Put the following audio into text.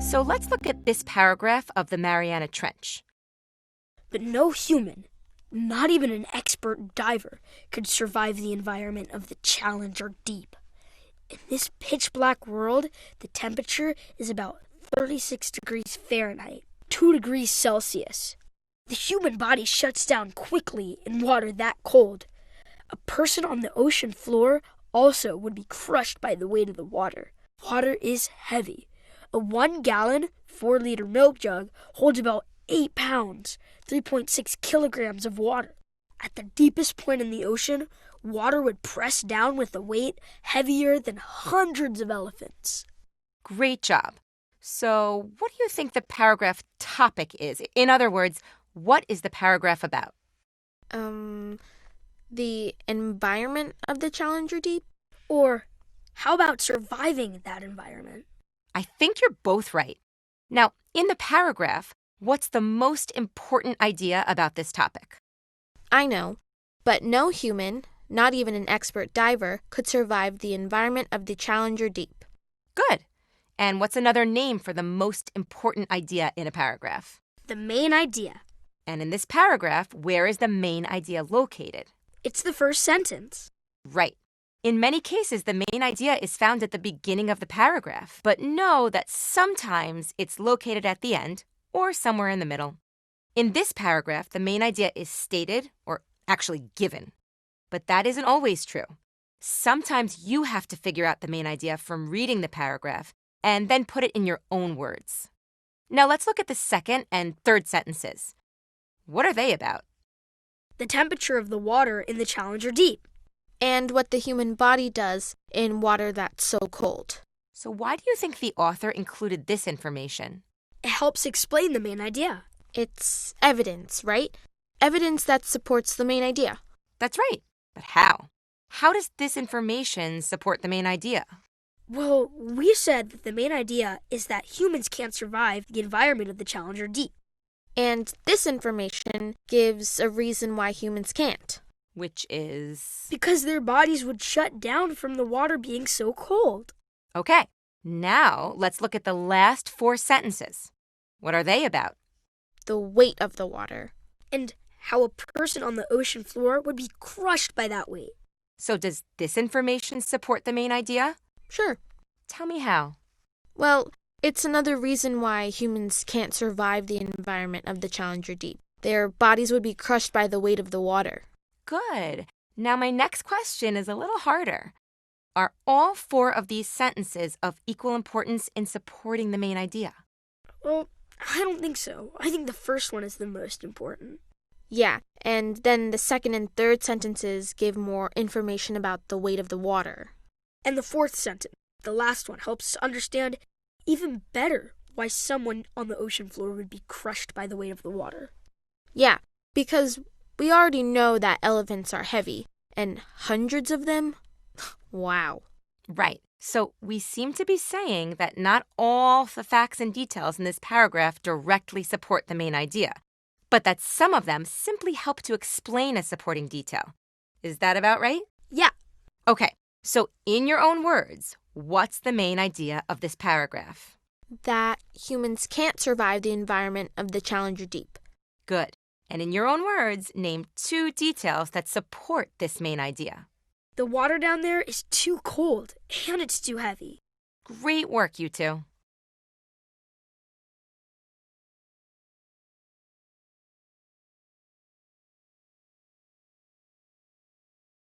So let's look at this paragraph of the Mariana Trench. But no human, not even an expert diver, could survive the environment of the Challenger Deep. In this pitch-black world, the temperature is about 36 degrees Fahrenheit, 2 degrees Celsius. The human body shuts down quickly in water that cold. A person on the ocean floor also would be crushed by the weight of the water. Water is heavy. A 1-gallon, 4-liter milk jug holds about 8 pounds, 3.6 kilograms of water. At the deepest point in the ocean, water would press down with a weight heavier than hundreds of elephants. Great job. So what do you think the paragraph topic is? In other words, what is the paragraph about? The environment of the Challenger Deep? Or how about surviving that environment? I think you're both right. Now, in the paragraph, what's the most important idea about this topic? I know, but no human, not even an expert diver, could survive the environment of the Challenger Deep. Good. And what's another name for the most important idea in a paragraph? The main idea. And in this paragraph, where is the main idea located? It's the first sentence. Right. In many cases, the main idea is found at the beginning of the paragraph, but know that sometimes it's located at the end or somewhere in the middle. In this paragraph, the main idea is stated or actually given, but that isn't always true. Sometimes you have to figure out the main idea from reading the paragraph and then put it in your own words. Now let's look at the second and third sentences. What are they about? The temperature of the water in the Challenger Deep. And what the human body does in water that's so cold. So why do you think the author included this information? It helps explain the main idea. It's evidence, right? Evidence that supports the main idea. That's right. But how? How does this information support the main idea? Well, we said that the main idea is that humans can't survive the environment of the Challenger Deep. And this information gives a reason why humans can't. Which is? Because their bodies would shut down from the water being so cold. Okay, now let's look at the last 4 sentences. What are they about? The weight of the water. And how a person on the ocean floor would be crushed by that weight. So does this information support the main idea? Sure. Tell me how. Well, it's another reason why humans can't survive the environment of the Challenger Deep. Their bodies would be crushed by the weight of the water. Good. Now my next question is a little harder. Are all 4 of these sentences of equal importance in supporting the main idea? Well, I don't think so. I think the first one is the most important. Yeah, and then the second and third sentences give more information about the weight of the water. And the fourth sentence, the last one, helps us understand even better why someone on the ocean floor would be crushed by the weight of the water. Yeah, because we already know that elephants are heavy, and hundreds of them? Wow. Right. So we seem to be saying that not all the facts and details in this paragraph directly support the main idea, but that some of them simply help to explain a supporting detail. Is that about right? Yeah. Okay. So in your own words, what's the main idea of this paragraph? That humans can't survive the environment of the Challenger Deep. Good. And in your own words, name 2 details that support this main idea. The water down there is too cold, and it's too heavy. Great work, you two.